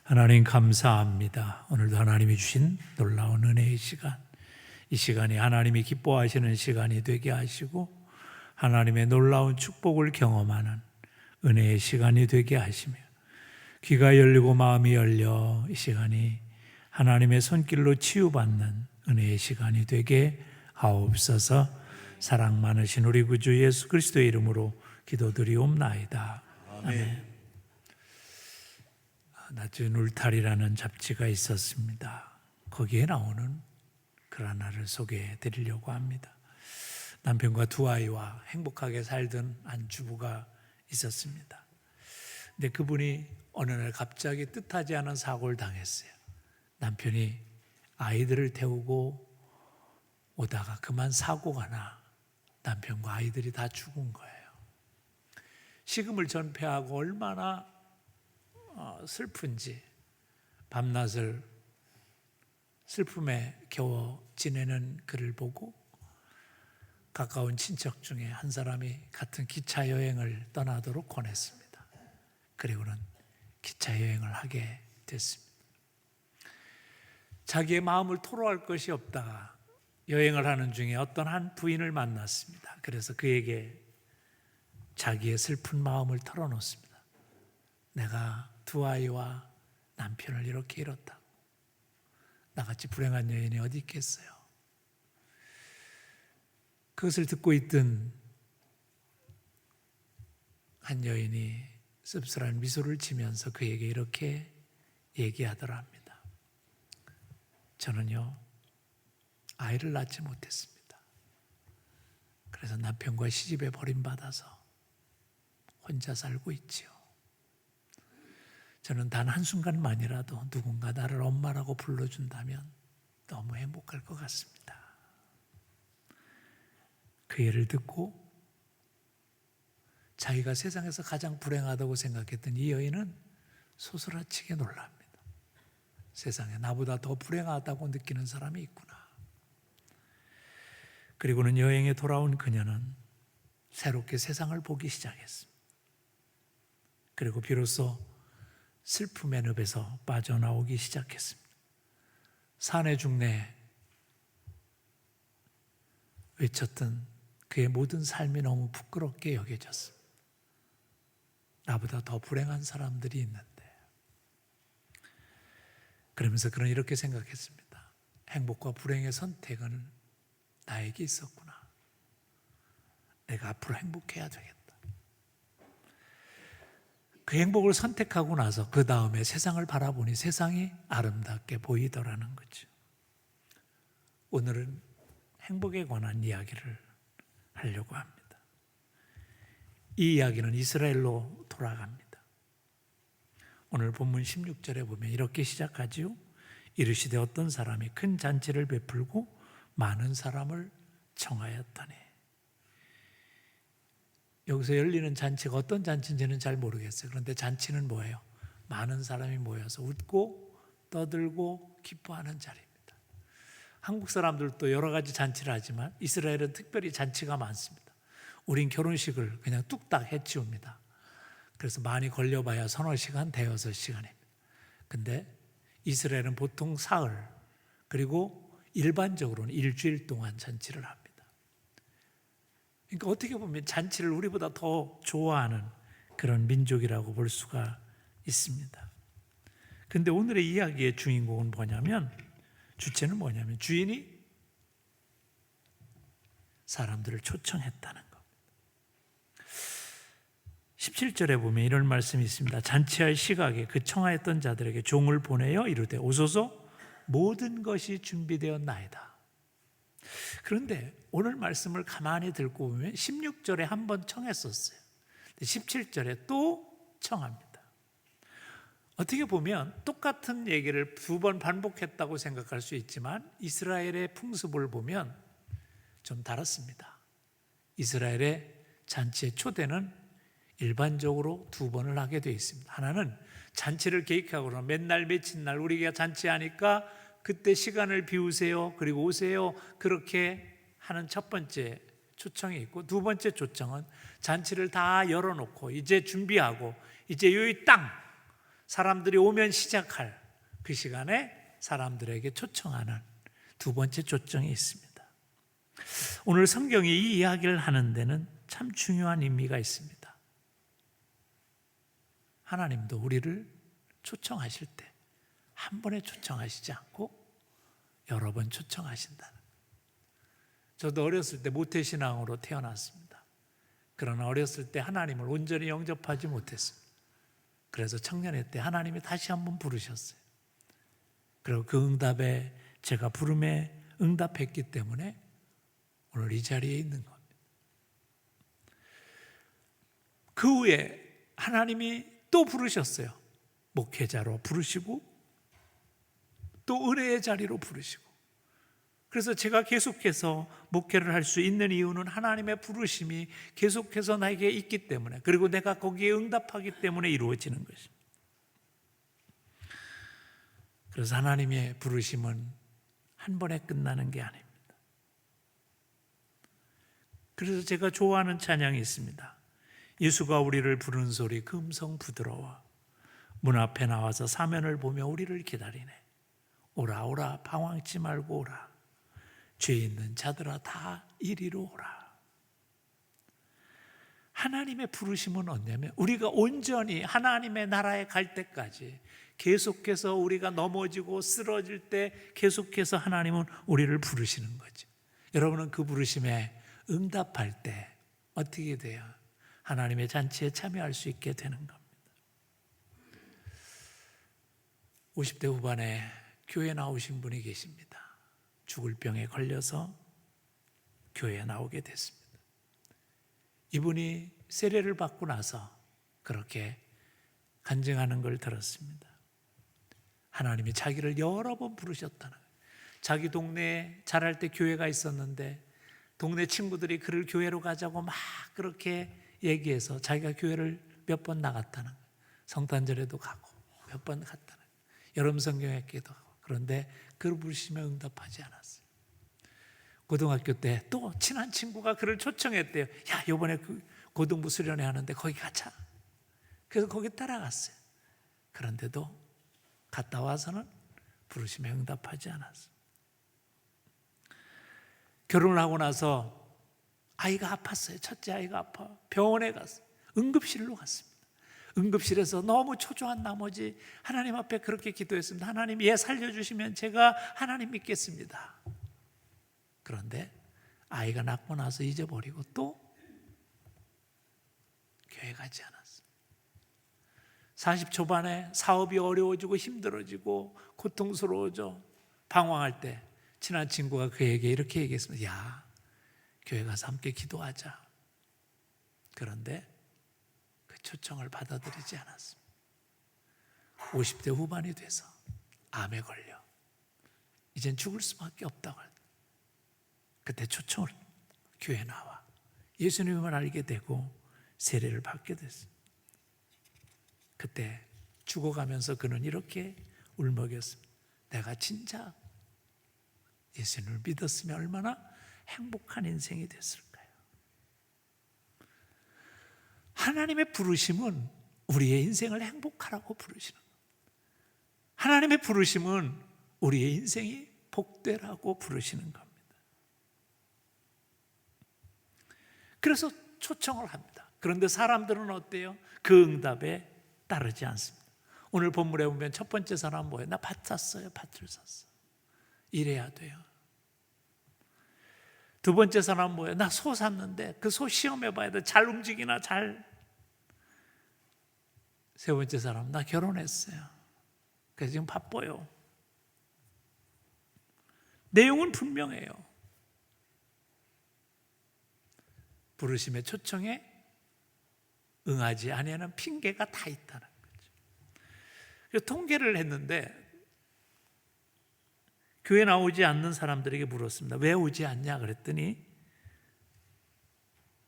하나님 감사합니다. 오늘도 하나님이 주신 놀라운 은혜의 시간, 이 시간이 하나님이 기뻐하시는 시간이 되게 하시고 하나님의 놀라운 축복을 경험하는 은혜의 시간이 되게 하시며 귀가 열리고 마음이 열려 이 시간이 하나님의 손길로 치유받는 은혜의 시간이 되게 하옵소서. 사랑 많으신 우리 구주 예수 그리스도의 이름으로 기도드리옵나이다. 아멘. 낮은 울타리라는 잡지가 있었습니다. 거기에 나오는 글 하나를 소개해 드리려고 합니다. 남편과 두 아이와 행복하게 살던 한 주부가 있었습니다. 근데 그분이 어느 날 갑자기 뜻하지 않은 사고를 당했어요. 남편이 아이들을 태우고 오다가 그만 사고가 나 남편과 아이들이 다 죽은 거예요. 식음을 전폐하고 얼마나 슬픈지 밤낮을 슬픔에 겨워 지내는 그를 보고 가까운 친척 중에 한 사람이 같은 기차 여행을 떠나도록 권했습니다. 그리고는 기차 여행을 하게 됐습니다. 자기의 마음을 토로할 것이 없다가 여행을 하는 중에 어떤 한 부인을 만났습니다. 그래서 그에게 자기의 슬픈 마음을 털어놓습니다. 내가 두 아이와 남편을 이렇게 잃었다고. 나같이 불행한 여인이 어디 있겠어요. 그것을 듣고 있던 한 여인이 씁쓸한 미소를 지면서 그에게 이렇게 얘기하더라 합니다. 저는요 아이를 낳지 못했습니다. 그래서 남편과 시집에 버림받아서 혼자 살고 있지요. 저는 단 한순간만이라도 누군가 나를 엄마라고 불러준다면 너무 행복할 것 같습니다. 그 예를 듣고 자기가 세상에서 가장 불행하다고 생각했던 이 여인은 소스라치게 놀랍니다. 세상에 나보다 더 불행하다고 느끼는 사람이 있구나. 그리고는 여행에 돌아온 그녀는 새롭게 세상을 보기 시작했습니다. 그리고 비로소 슬픔의 늪에서 빠져나오기 시작했습니다. 사내 중내 외쳤던 그의 모든 삶이 너무 부끄럽게 여겨졌습니다. 나보다 더 불행한 사람들이 있는데. 그러면서 그는 이렇게 생각했습니다. 행복과 불행의 선택은 나에게 있었구나. 내가 앞으로 행복해야 되겠다. 그 행복을 선택하고 나서 그 다음에 세상을 바라보니 세상이 아름답게 보이더라는 거죠. 오늘은 행복에 관한 이야기를 하려고 합니다. 이 이야기는 이스라엘로 돌아갑니다. 오늘 본문 16절에 보면 이렇게 시작하지요. 이르시되 어떤 사람이 큰 잔치를 베풀고 많은 사람을 청하였다니. 여기서 열리는 잔치가 어떤 잔치인지는 잘 모르겠어요. 그런데 잔치는 뭐예요? 많은 사람이 모여서 웃고 떠들고 기뻐하는 자리입니다. 한국 사람들도 여러 가지 잔치를 하지만 이스라엘은 특별히 잔치가 많습니다. 우린 결혼식을 그냥 뚝딱 해치웁니다. 그래서 많이 걸려봐야 서너 시간, 대여섯 시간입니다. 근데 이스라엘은 보통 사흘 그리고 일반적으로는 일주일 동안 잔치를 합니다. 그러니까 어떻게 보면 잔치를 우리보다 더 좋아하는 그런 민족이라고 볼 수가 있습니다. 그런데 오늘의 이야기의 주인공은 주체는 뭐냐면 주인이 사람들을 초청했다는 것. 17절에 보면 이런 말씀이 있습니다. 잔치할 시각에 그 청하였던 자들에게 종을 보내어 이르되 오소서 모든 것이 준비되었나이다. 그런데 오늘 말씀을 가만히 듣고 보면 16절에 한 번 청했었어요. 17절에 또 청합니다. 어떻게 보면 똑같은 얘기를 두 번 반복했다고 생각할 수 있지만 이스라엘의 풍습을 보면 좀 다릅니다. 이스라엘의 잔치의 초대는 일반적으로 두 번을 하게 되어 있습니다. 하나는 잔치를 계획하거나 맨날 며칠 날 우리가 잔치하니까 그때 시간을 비우세요. 그리고 오세요. 그렇게 하는 첫 번째 초청이 있고 두 번째 초청은 잔치를 다 열어놓고 이제 준비하고 이제 여기 땅 사람들이 오면 시작할 그 시간에 사람들에게 초청하는 두 번째 초청이 있습니다. 오늘 성경이 이 이야기를 하는 데는 참 중요한 의미가 있습니다. 하나님도 우리를 초청하실 때 한 번에 초청하시지 않고 여러 번 초청하신다는. 저도 어렸을 때 모태신앙으로 태어났습니다. 그러나 어렸을 때 하나님을 온전히 영접하지 못했습니다. 그래서 청년회 때 하나님이 다시 한번 부르셨어요. 그리고 그 응답에 제가 부름에 응답했기 때문에 오늘 이 자리에 있는 겁니다. 그 후에 하나님이 또 부르셨어요. 목회자로 부르시고 또 은혜의 자리로 부르시고. 그래서 제가 계속해서 목회를 할 수 있는 이유는 하나님의 부르심이 계속해서 나에게 있기 때문에, 그리고 내가 거기에 응답하기 때문에 이루어지는 것입니다. 그래서 하나님의 부르심은 한 번에 끝나는 게 아닙니다. 그래서 제가 좋아하는 찬양이 있습니다. 예수가 우리를 부르는 소리 그 음성 부드러워 문 앞에 나와서 사면을 보며 우리를 기다리네. 오라 오라 방황치 말고 오라. 죄 있는 자들아 다 이리로 오라. 하나님의 부르심은 언제냐면 우리가 온전히 하나님의 나라에 갈 때까지, 계속해서 우리가 넘어지고 쓰러질 때 계속해서 하나님은 우리를 부르시는 거죠. 여러분은 그 부르심에 응답할 때 어떻게 돼요? 하나님의 잔치에 참여할 수 있게 되는 겁니다. 50대 후반에 교회에 나오신 분이 계십니다. 죽을 병에 걸려서 교회에 나오게 됐습니다. 이분이 세례를 받고 나서 그렇게 간증하는 걸 들었습니다. 하나님이 자기를 여러 번 부르셨다는 거예요. 자기 동네에 자랄 때 교회가 있었는데 동네 친구들이 그를 교회로 가자고 막 그렇게 얘기해서 자기가 교회를 몇 번 나갔다는 거예요. 성탄절에도 가고 몇 번 갔다는 거예요. 여름 성경학교도 가고. 그런데 그를 부르시며 응답하지 않았어요. 고등학교 때 또 친한 친구가 그를 초청했대요. 야, 이번에 그 고등부 수련회 하는데 거기 가자. 그래서 거기 따라갔어요. 그런데도 갔다 와서는 부르시며 응답하지 않았어요. 결혼을 하고 나서 아이가 아팠어요. 첫째 아이가 아파. 병원에 갔어요. 응급실로 갔습니다. 응급실에서 너무 초조한 나머지 하나님 앞에 그렇게 기도했습니다. 하나님, 얘 살려주시면 제가 하나님 믿겠습니다. 그런데 아이가 낳고 나서 잊어버리고 또 교회 가지 않았어요. 40 초반에 사업이 어려워지고 힘들어지고 고통스러워져 방황할 때 친한 친구가 그에게 이렇게 얘기했습니다. 야, 교회 가서 함께 기도하자. 그런데 그 초청을 받아들이지 않았습니다. 50대 후반이 돼서 암에 걸려 이젠 죽을 수밖에 없다고 할 때 그때 초청을 교회에 나와 예수님을 알게 되고 세례를 받게 됐습니다. 그때 죽어가면서 그는 이렇게 울먹였습니다. 내가 진짜 예수님을 믿었으면 얼마나 행복한 인생이 됐을까요? 하나님의 부르심은 우리의 인생을 행복하라고 부르시는 거예요. 하나님의 부르심은 우리의 인생이 복되라고 부르시는 겁니다. 그래서 초청을 합니다. 그런데 사람들은 어때요? 그 응답에 따르지 않습니다. 오늘 본문에 보면 첫 번째 사람은 뭐예요? 나 밭 샀어요. 밭을 샀어. 이래야 돼요. 두 번째 사람은 뭐예요? 나 소 샀는데 그 소 시험해 봐야 돼. 잘 움직이나 잘. 세 번째 사람은 나 결혼했어요. 그래서 지금 바빠요. 내용은 분명해요. 부르심의 초청에 응하지 아니하는 핑계가 다 있다는 거죠. 그래서 통계를 했는데 교회 나오지 않는 사람들에게 물었습니다. 왜 오지 않냐 그랬더니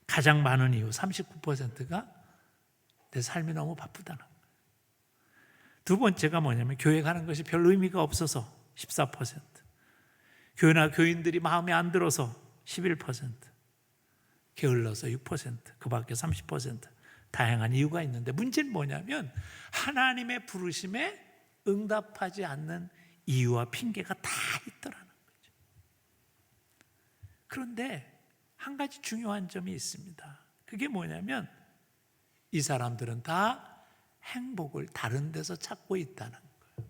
가장 많은 이유 39%가 내 삶이 너무 바쁘다는 거예요. 두 번째가 뭐냐면 교회 가는 것이 별 의미가 없어서 14%, 교회나 교인들이 마음에 안 들어서 11%, 게을러서 6%, 그 밖에 30%, 다양한 이유가 있는데 문제는 뭐냐면 하나님의 부르심에 응답하지 않는 이유와 핑계가 다 있더라는 거죠. 그런데 한 가지 중요한 점이 있습니다. 그게 뭐냐면 이 사람들은 다 행복을 다른 데서 찾고 있다는 거예요.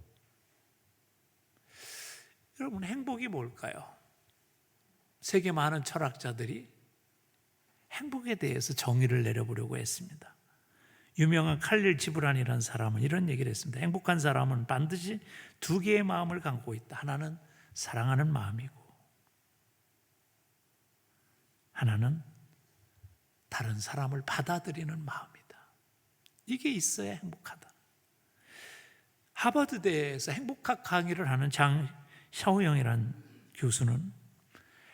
여러분, 행복이 뭘까요? 세계 많은 철학자들이 행복에 대해서 정의를 내려보려고 했습니다. 유명한 칼릴 지브란이라는 사람은 이런 얘기를 했습니다. 행복한 사람은 반드시 두 개의 마음을 갖고 있다. 하나는 사랑하는 마음이고 하나는 다른 사람을 받아들이는 마음이다. 이게 있어야 행복하다. 하버드대에서 행복학 강의를 하는 장 샤오영이라는 교수는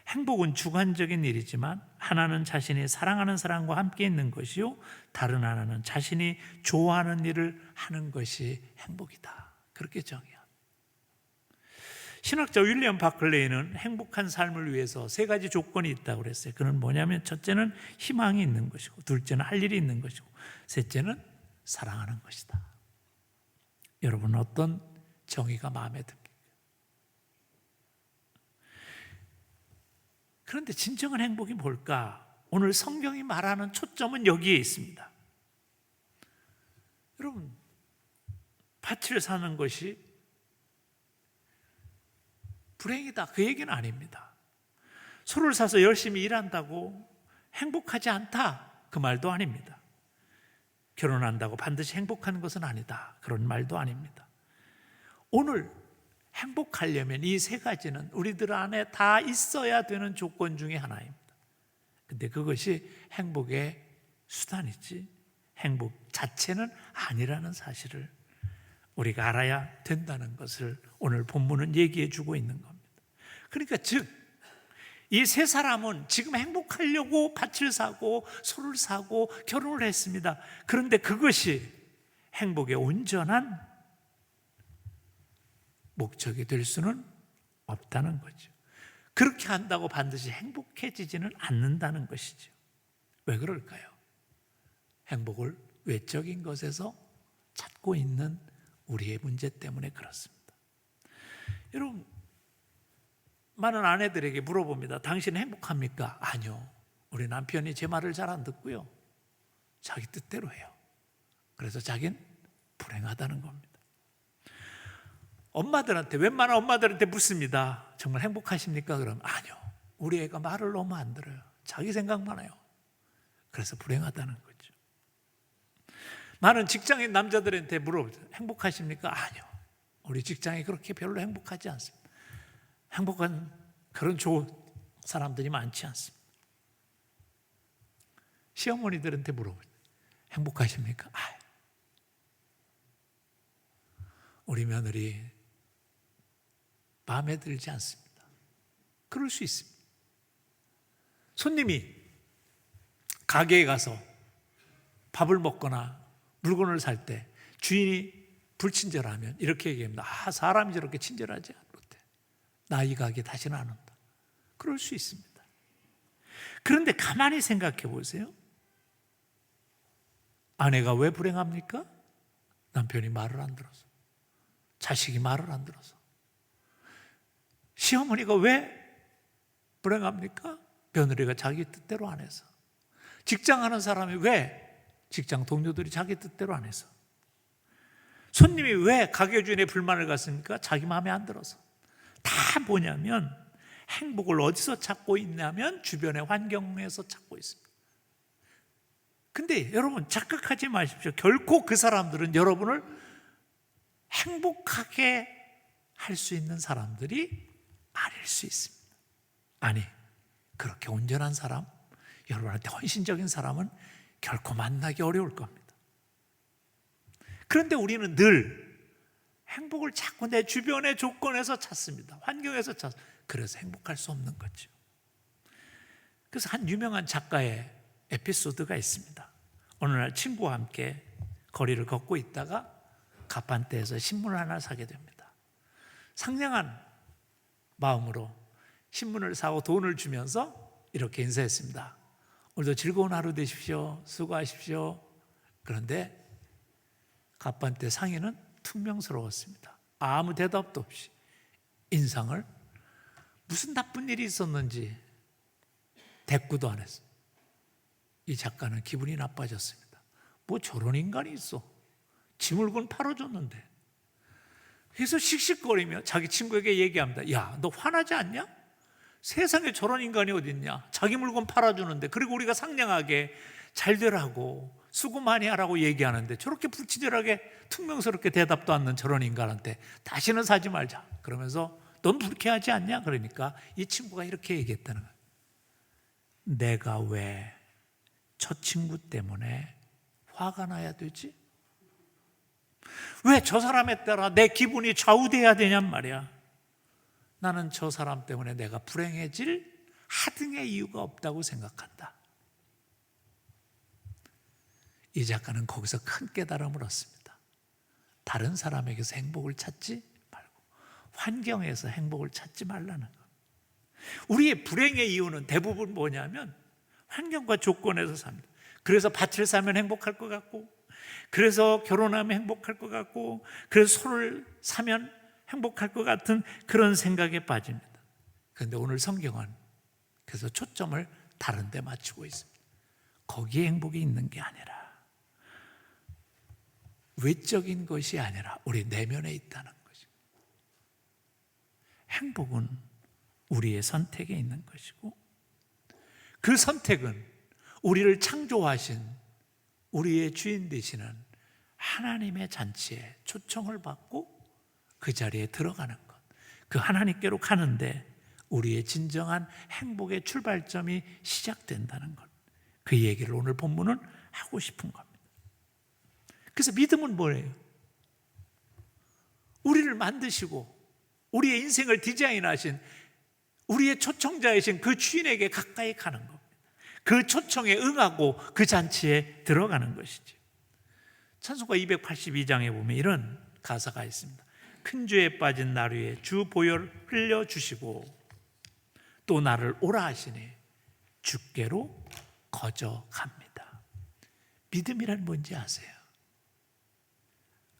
행복은 주관적인 일이지만 하나는 자신이 사랑하는 사람과 함께 있는 것이요, 다른 하나는 자신이 좋아하는 일을 하는 것이 행복이다. 그렇게 정의합니다. 신학자 윌리엄 바클레이는 행복한 삶을 위해서 세 가지 조건이 있다고 그랬어요. 그는 뭐냐면 첫째는 희망이 있는 것이고, 둘째는 할 일이 있는 것이고, 셋째는 사랑하는 것이다. 여러분, 어떤 정의가 마음에 듭니까? 그런데 진정한 행복이 뭘까? 오늘 성경이 말하는 초점은 여기에 있습니다. 여러분, 밭을 사는 것이 불행이다, 그 얘기는 아닙니다. 소를 사서 열심히 일한다고 행복하지 않다, 그 말도 아닙니다. 결혼한다고 반드시 행복한 것은 아니다, 그런 말도 아닙니다. 오늘 행복하려면 이 세 가지는 우리들 안에 다 있어야 되는 조건 중에 하나입니다. 근데 그것이 행복의 수단이지 행복 자체는 아니라는 사실을 우리가 알아야 된다는 것을 오늘 본문은 얘기해 주고 있는 겁니다. 그러니까 즉, 이 세 사람은 지금 행복하려고 밭을 사고 소를 사고 결혼을 했습니다. 그런데 그것이 행복의 온전한 목적이 될 수는 없다는 거죠. 그렇게 한다고 반드시 행복해지지는 않는다는 것이죠. 왜 그럴까요? 행복을 외적인 것에서 찾고 있는 우리의 문제 때문에 그렇습니다. 여러분, 많은 아내들에게 물어봅니다. 당신은 행복합니까? 아니요. 우리 남편이 제 말을 잘 안 듣고요, 자기 뜻대로 해요. 그래서 자기는 불행하다는 겁니다. 엄마들한테, 웬만한 엄마들한테 묻습니다. 정말 행복하십니까? 그러면 아니요. 우리 애가 말을 너무 안 들어요. 자기 생각만 해요. 그래서 불행하다는 거죠. 많은 직장인 남자들한테 물어보죠. 행복하십니까? 아니요. 우리 직장이 그렇게 별로 행복하지 않습니다. 행복한 그런 좋은 사람들이 많지 않습니다. 시어머니들한테 물어보죠. 행복하십니까? 우리 며느리 마음에 들지 않습니다. 그럴 수 있습니다. 손님이 가게에 가서 밥을 먹거나 물건을 살 때 주인이 불친절하면 이렇게 얘기합니다. 사람이 저렇게 친절하지 못해. 나 이 가게 다시는 안 온다. 그럴 수 있습니다. 그런데 가만히 생각해 보세요. 아내가 왜 불행합니까? 남편이 말을 안 들어서, 자식이 말을 안 들어서. 시어머니가 왜 불행합니까? 며느리가 자기 뜻대로 안 해서. 직장하는 사람이 왜 직장 동료들이 자기 뜻대로 안 해서. 손님이 왜 가게 주인의 불만을 갖습니까? 자기 마음에 안 들어서. 다 뭐냐면 행복을 어디서 찾고 있냐면 주변의 환경에서 찾고 있습니다. 근데 여러분, 착각하지 마십시오. 결코 그 사람들은 여러분을 행복하게 할 수 있는 사람들이 아닐 수 있습니다. 아니, 그렇게 온전한 사람, 여러분한테 헌신적인 사람은 결코 만나기 어려울 겁니다. 그런데 우리는 늘 행복을 자꾸 내 주변의 조건에서 찾습니다. 환경에서 찾습니다. 그래서 행복할 수 없는 거죠. 그래서 한 유명한 작가의 에피소드가 있습니다. 어느 날 친구와 함께 거리를 걷고 있다가 가판대에서 신문을 하나 사게 됩니다. 상냥한 마음으로 신문을 사고 돈을 주면서 이렇게 인사했습니다. 오늘도 즐거운 하루 되십시오. 수고하십시오. 그런데 갑반때 상인은 퉁명스러웠습니다. 아무 대답도 없이 인상을 무슨 나쁜 일이 있었는지 대꾸도 안 했어요. 이 작가는 기분이 나빠졌습니다. 뭐 저런 인간이 있어. 지 물건 팔아줬는데. 그래서 씩씩거리며 자기 친구에게 얘기합니다. 야, 너 화나지 않냐? 세상에 저런 인간이 어딨냐? 자기 물건 팔아주는데, 그리고 우리가 상냥하게 잘 되라고 수고 많이 하라고 얘기하는데 저렇게 불친절하게 퉁명스럽게 대답도 않는 저런 인간한테 다시는 사지 말자. 그러면서 넌 불쾌하지 않냐? 그러니까 이 친구가 이렇게 얘기했다는 거예요. 내가 왜 저 친구 때문에 화가 나야 되지? 왜 저 사람에 따라 내 기분이 좌우돼야 되냔 말이야. 나는 저 사람 때문에 내가 불행해질 하등의 이유가 없다고 생각한다. 이 작가는 거기서 큰 깨달음을 얻습니다. 다른 사람에게서 행복을 찾지 말고 환경에서 행복을 찾지 말라는 것. 우리의 불행의 이유는 대부분 뭐냐면 환경과 조건에서 삽니다. 그래서 밭을 사면 행복할 것 같고, 그래서 결혼하면 행복할 것 같고, 그래서 소를 사면 행복할 것 같은 그런 생각에 빠집니다. 그런데 오늘 성경은 그래서 초점을 다른 데 맞추고 있습니다. 거기에 행복이 있는 게 아니라, 외적인 것이 아니라 우리 내면에 있다는 것입니다. 행복은 우리의 선택에 있는 것이고, 그 선택은 우리를 창조하신 우리의 주인 되시는 하나님의 잔치에 초청을 받고 그 자리에 들어가는 것, 그 하나님께로 가는데 우리의 진정한 행복의 출발점이 시작된다는 것, 그 얘기를 오늘 본문은 하고 싶은 겁니다. 그래서 믿음은 뭐예요? 우리를 만드시고 우리의 인생을 디자인하신 우리의 초청자이신 그 주인에게 가까이 가는 겁니다. 그 초청에 응하고 그 잔치에 들어가는 것이죠. 찬송가 282장에 보면 이런 가사가 있습니다. 큰 죄에 빠진 날 위에 주 보혈 흘려주시고 또 나를 오라 하시니 주께로 거저 갑니다. 믿음이란 뭔지 아세요?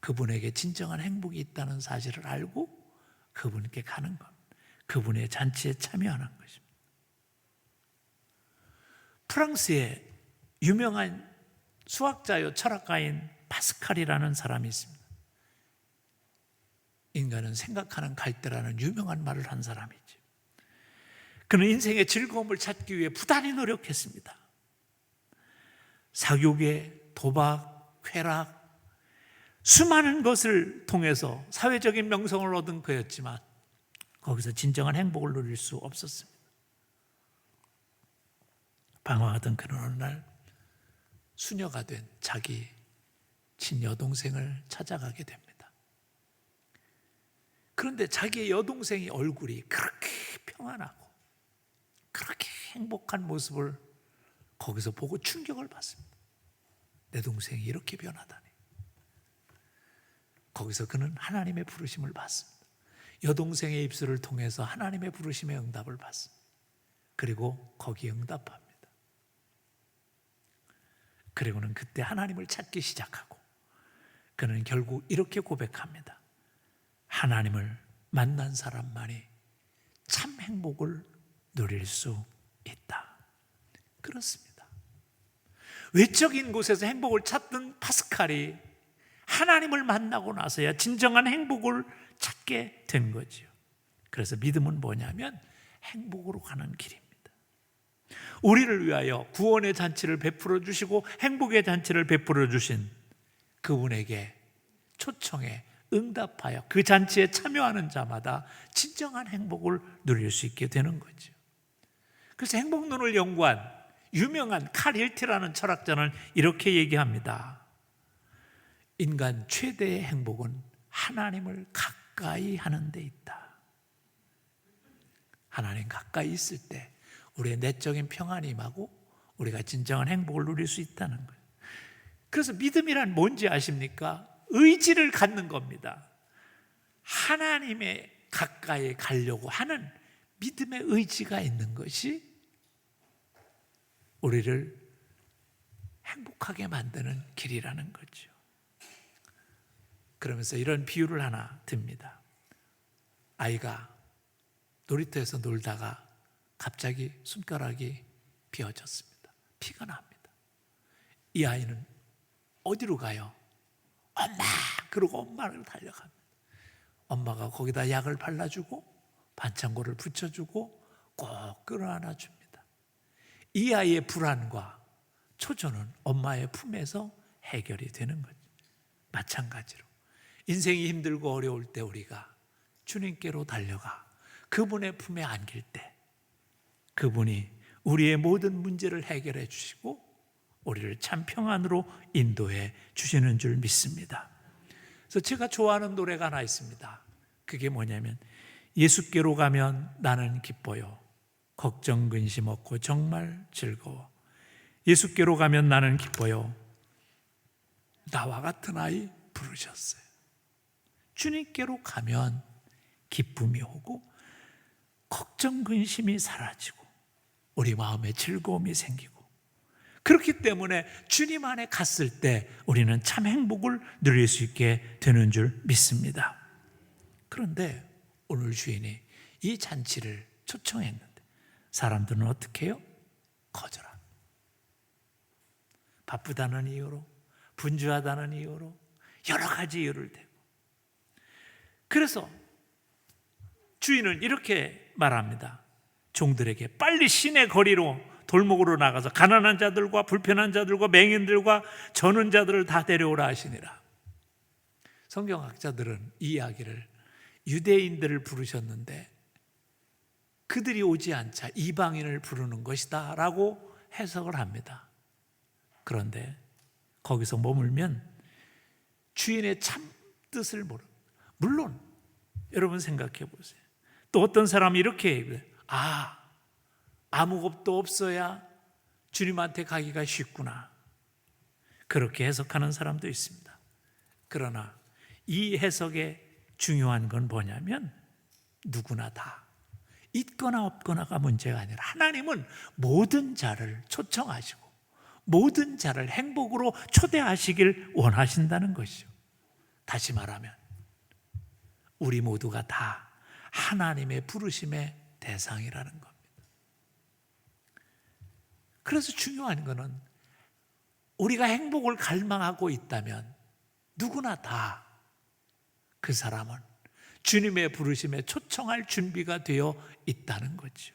그분에게 진정한 행복이 있다는 사실을 알고 그분께 가는 것, 그분의 잔치에 참여하는 것입니다. 프랑스의 유명한 수학자요 철학가인 파스칼이라는 사람이 있습니다. 인간은 생각하는 갈대라는 유명한 말을 한 사람이죠. 그는 인생의 즐거움을 찾기 위해 부단히 노력했습니다. 사교계, 도박, 쾌락, 수많은 것을 통해서 사회적인 명성을 얻은 그였지만 거기서 진정한 행복을 누릴 수 없었습니다. 방황하던 그는 어느 날 수녀가 된 자기 친여동생을 찾아가게 됩니다. 그런데 자기의 여동생이 얼굴이 그렇게 평안하고 그렇게 행복한 모습을 거기서 보고 충격을 받습니다. 내 동생이 이렇게 변하다니. 거기서 그는 하나님의 부르심을 받습니다. 여동생의 입술을 통해서 하나님의 부르심의 응답을 받습니다. 그리고 거기에 응답합니다. 그리고는 그때 하나님을 찾기 시작하고 그는 결국 이렇게 고백합니다. 하나님을 만난 사람만이 참 행복을 누릴 수 있다. 그렇습니다. 외적인 곳에서 행복을 찾던 파스칼이 하나님을 만나고 나서야 진정한 행복을 찾게 된 거죠. 그래서 믿음은 뭐냐면 행복으로 가는 길입니다. 우리를 위하여 구원의 잔치를 베풀어 주시고 행복의 잔치를 베풀어 주신 그분에게 초청에 응답하여 그 잔치에 참여하는 자마다 진정한 행복을 누릴 수 있게 되는 거죠. 그래서 행복론을 연구한 유명한 칼 힐트라는 철학자는 이렇게 얘기합니다. 인간 최대의 행복은 하나님을 가까이 하는 데 있다. 하나님 가까이 있을 때 우리의 내적인 평안이 임하고 우리가 진정한 행복을 누릴 수 있다는 거예요. 그래서 믿음이란 뭔지 아십니까? 의지를 갖는 겁니다. 하나님의 가까이 가려고 하는 믿음의 의지가 있는 것이 우리를 행복하게 만드는 길이라는 거죠. 그러면서 이런 비유를 하나 듭니다. 아이가 놀이터에서 놀다가 갑자기 손가락이 비어졌습니다. 피가 납니다. 이 아이는 어디로 가요? 엄마! 그러고 엄마를 달려갑니다. 엄마가 거기다 약을 발라주고 반창고를 붙여주고 꼭 끌어안아 줍니다. 이 아이의 불안과 초조는 엄마의 품에서 해결이 되는 거죠. 마찬가지로 인생이 힘들고 어려울 때 우리가 주님께로 달려가 그분의 품에 안길 때 그분이 우리의 모든 문제를 해결해 주시고 우리를 참 평안으로 인도해 주시는 줄 믿습니다. 그래서 제가 좋아하는 노래가 하나 있습니다. 그게 뭐냐면 예수께로 가면 나는 기뻐요. 걱정 근심 없고 정말 즐거워. 예수께로 가면 나는 기뻐요. 나와 같은 아이 부르셨어요. 주님께로 가면 기쁨이 오고 걱정 근심이 사라지고 우리 마음에 즐거움이 생기고 그렇기 때문에 주님 안에 갔을 때 우리는 참 행복을 누릴 수 있게 되는 줄 믿습니다. 그런데 오늘 주인이 이 잔치를 초청했는데 사람들은 어떻게 해요? 거절합니다. 바쁘다는 이유로, 분주하다는 이유로 여러 가지 이유를 대고 그래서 주인은 이렇게 말합니다. 종들에게 빨리 시내 거리로 돌목으로 나가서 가난한 자들과 불편한 자들과 맹인들과 저는 자들을 다 데려오라 하시니라. 성경학자들은 이 이야기를 유대인들을 부르셨는데 그들이 오지 않자 이방인을 부르는 것이다 라고 해석을 합니다. 그런데 거기서 머물면 주인의 참 뜻을 모르는, 물론 여러분 생각해 보세요. 또 어떤 사람이 이렇게 얘기해요. 아무 것도 없어야 주님한테 가기가 쉽구나. 그렇게 해석하는 사람도 있습니다. 그러나 이 해석의 중요한 건 뭐냐면 누구나 다 있거나 없거나가 문제가 아니라 하나님은 모든 자를 초청하시고 모든 자를 행복으로 초대하시길 원하신다는 것이죠. 다시 말하면 우리 모두가 다 하나님의 부르심의 대상이라는 겁니다. 그래서 중요한 것은 우리가 행복을 갈망하고 있다면 누구나 다 그 사람은 주님의 부르심에 초청할 준비가 되어 있다는 거죠.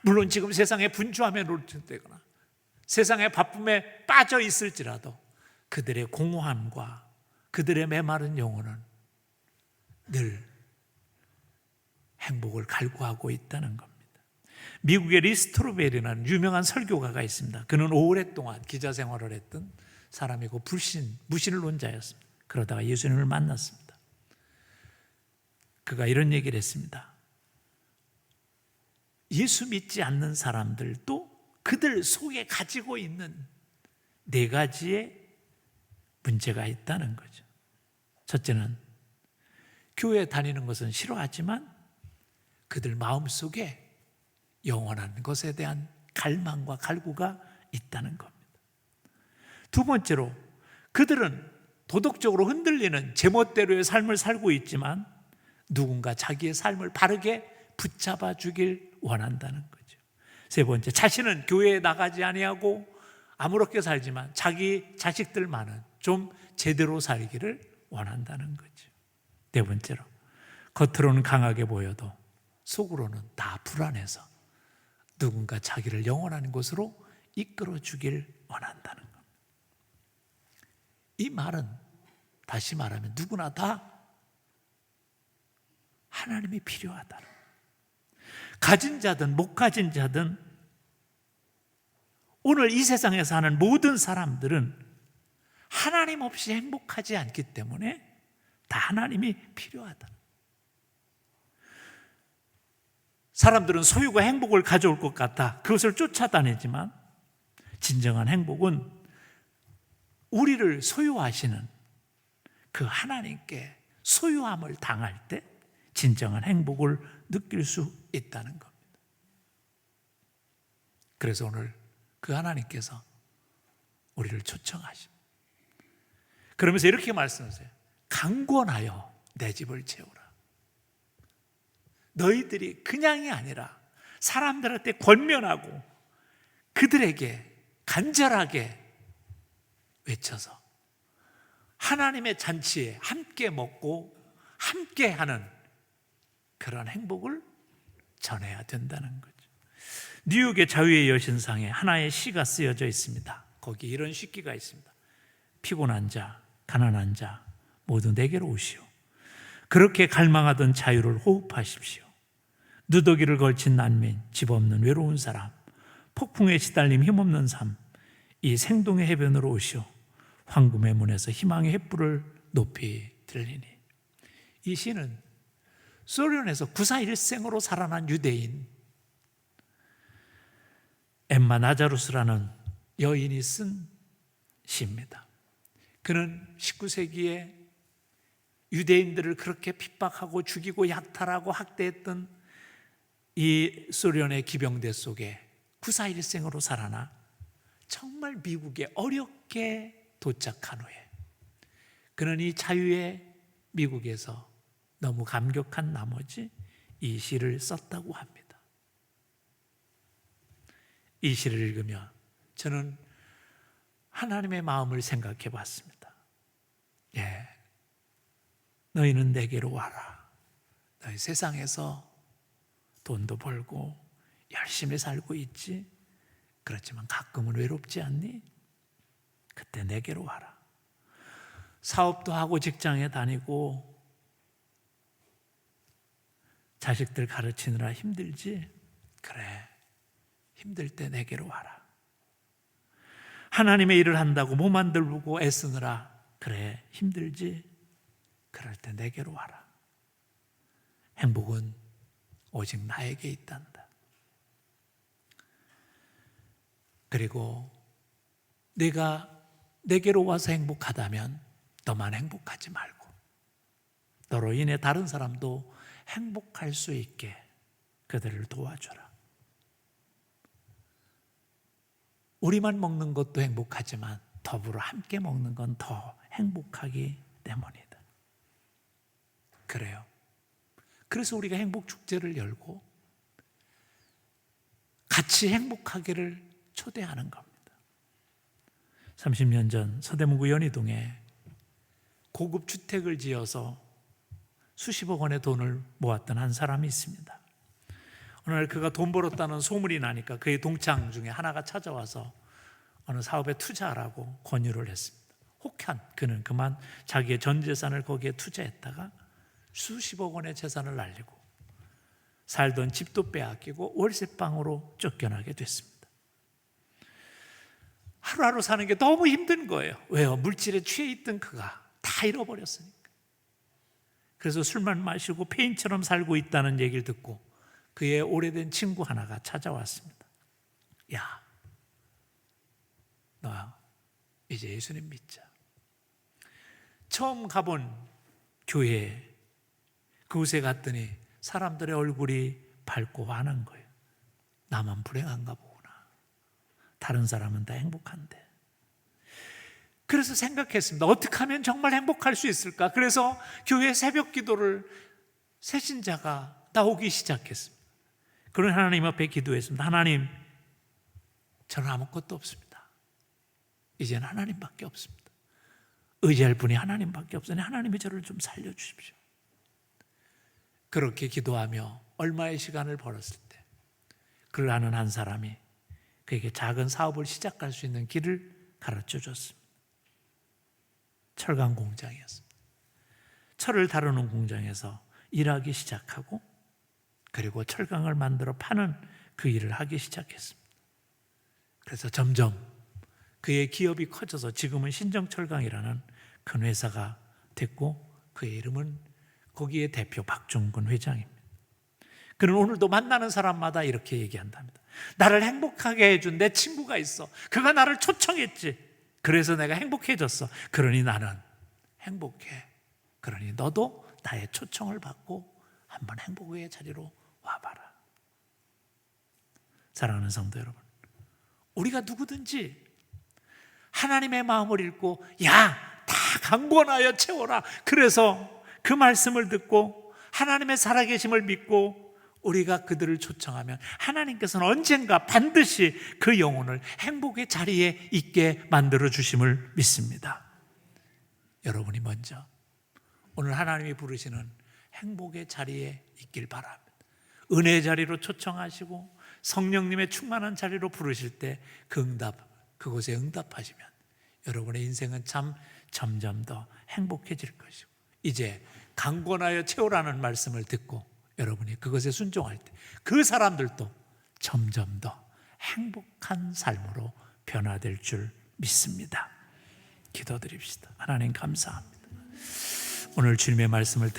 물론 지금 세상에 분주함에 노출되거나 세상의 바쁨에 빠져 있을지라도 그들의 공허함과 그들의 메마른 영혼은 늘 행복을 갈구하고 있다는 겁니다. 미국의 리스토르벨이라는 유명한 설교가가 있습니다. 그는 오랫동안 기자 생활을 했던 사람이고 무신론자였습니다. 그러다가 예수님을 만났습니다. 그가 이런 얘기를 했습니다. 예수 믿지 않는 사람들도 그들 속에 가지고 있는 4가지의 문제가 있다는 거죠. 첫째는 교회 다니는 것은 싫어하지만 그들 마음속에 영원한 것에 대한 갈망과 갈구가 있다는 겁니다. 두 번째로 그들은 도덕적으로 흔들리는 제멋대로의 삶을 살고 있지만 누군가 자기의 삶을 바르게 붙잡아 주길 원한다는 거죠. 세 번째, 자신은 교회에 나가지 아니하고 아무렇게 살지만 자기 자식들만은 좀 제대로 살기를 원한다는 거죠. 네 번째로, 겉으로는 강하게 보여도 속으로는 다 불안해서 누군가 자기를 영원한 곳으로 이끌어 주길 원한다는 겁니다. 이 말은 다시 말하면 누구나 다 하나님이 필요하다는 거예요. 가진 자든 못 가진 자든 오늘 이 세상에 사는 모든 사람들은 하나님 없이 행복하지 않기 때문에 다 하나님이 필요하다. 사람들은 소유가 행복을 가져올 것 같아 그것을 쫓아다니지만 진정한 행복은 우리를 소유하시는 그 하나님께 소유함을 당할 때 진정한 행복을 느낄 수 있다는 겁니다. 그래서 오늘 그 하나님께서 우리를 초청하십니다. 그러면서 이렇게 말씀하세요. 강권하여 내 집을 채우라. 너희들이 그냥이 아니라 사람들한테 권면하고 그들에게 간절하게 외쳐서 하나님의 잔치에 함께 먹고 함께 하는 그런 행복을 전해야 된다는 거죠. 뉴욕의 자유의 여신상에 하나의 시가 쓰여져 있습니다. 거기 이런 시기가 있습니다. 피곤한 자, 가난한 자 모두 내게로 오시오. 그렇게 갈망하던 자유를 호흡하십시오. 누더기를 걸친 난민, 집 없는 외로운 사람, 폭풍에 시달림 힘없는 삶, 이 생동의 해변으로 오시오. 황금의 문에서 희망의 횃불을 높이 들리니. 이 시는 소련에서 구사일생으로 살아난 유대인 엠마 나자루스라는 여인이 쓴 시입니다. 그는 19세기에 유대인들을 그렇게 핍박하고 죽이고 약탈하고 학대했던 이 소련의 기병대 속에 구사일생으로 살아나 정말 미국에 어렵게 도착한 후에 그는 이 자유의 미국에서 너무 감격한 나머지 이 시를 썼다고 합니다. 이 시를 읽으며 저는 하나님의 마음을 생각해 봤습니다. 예, 너희는 내게로 와라. 너희 세상에서 돈도 벌고 열심히 살고 있지. 그렇지만 가끔은 외롭지 않니? 그때 내게로 와라. 사업도 하고 직장에 다니고 자식들 가르치느라 힘들지? 그래, 힘들 때 내게로 와라. 하나님의 일을 한다고 몸 안 들고 애쓰느라 그래, 힘들지? 그럴 때 내게로 와라. 행복은 오직 나에게 있단다. 그리고 내가 내게로 와서 행복하다면 너만 행복하지 말고 너로 인해 다른 사람도 행복할 수 있게 그들을 도와줘라. 우리만 먹는 것도 행복하지만 더불어 함께 먹는 건 더 행복하기 때문이다. 그래요. 그래서 우리가 행복축제를 열고 같이 행복하기를 초대하는 겁니다. 30년 전 서대문구 연희동에 고급 주택을 지어서 수십억 원의 돈을 모았던 한 사람이 있습니다. 어느 날 그가 돈 벌었다는 소문이 나니까 그의 동창 중에 하나가 찾아와서 어느 사업에 투자하라고 권유를 했습니다. 혹한 그는 그만 자기의 전 재산을 거기에 투자했다가 수십억 원의 재산을 날리고 살던 집도 빼앗기고 월세방으로 쫓겨나게 됐습니다. 하루하루 사는 게 너무 힘든 거예요. 왜요? 물질에 취해 있던 그가 다 잃어버렸으니까. 그래서 술만 마시고 폐인처럼 살고 있다는 얘기를 듣고 그의 오래된 친구 하나가 찾아왔습니다. 야, 너 이제 예수님 믿자. 처음 가본 교회 그곳에 갔더니 사람들의 얼굴이 밝고 환한 거예요. 나만 불행한가 보구나. 다른 사람은 다 행복한데. 그래서 생각했습니다. 어떻게 하면 정말 행복할 수 있을까? 그래서 교회 새벽 기도를 새신자가 나오기 시작했습니다. 그런 하나님 앞에 기도했습니다. 하나님, 저는 아무것도 없습니다. 이제는 하나님밖에 없습니다. 의지할 분이 하나님밖에 없으니 하나님이 저를 좀 살려주십시오. 그렇게 기도하며 얼마의 시간을 벌었을 때 그를 아는 한 사람이 그에게 작은 사업을 시작할 수 있는 길을 가르쳐 줬습니다. 철강 공장이었습니다. 철을 다루는 공장에서 일하기 시작하고 그리고 철강을 만들어 파는 그 일을 하기 시작했습니다. 그래서 점점 그의 기업이 커져서 지금은 신정철강이라는 큰 회사가 됐고 그의 이름은 거기에 대표 박종근 회장입니다. 그는 오늘도 만나는 사람마다 이렇게 얘기한답니다. 나를 행복하게 해준 내 친구가 있어. 그가 나를 초청했지. 그래서 내가 행복해졌어. 그러니 나는 행복해. 그러니 너도 나의 초청을 받고 한번 행복의 자리로 와봐라. 사랑하는 성도 여러분, 우리가 누구든지 하나님의 마음을 읽고 야, 다 강권하여 채워라. 그래서 그 말씀을 듣고 하나님의 살아계심을 믿고 우리가 그들을 초청하면 하나님께서는 언젠가 반드시 그 영혼을 행복의 자리에 있게 만들어 주심을 믿습니다. 여러분이 먼저 오늘 하나님이 부르시는 행복의 자리에 있길 바랍니다. 은혜의 자리로 초청하시고 성령님의 충만한 자리로 부르실 때 그곳에 응답하시면 여러분의 인생은 참 점점 더 행복해질 것이고, 이제 강권하여 채우라는 말씀을 듣고 여러분이 그것에 순종할 때 그 사람들도 점점 더 행복한 삶으로 변화될 줄 믿습니다. 기도드립시다. 하나님 감사합니다. 오늘 주님의 말씀을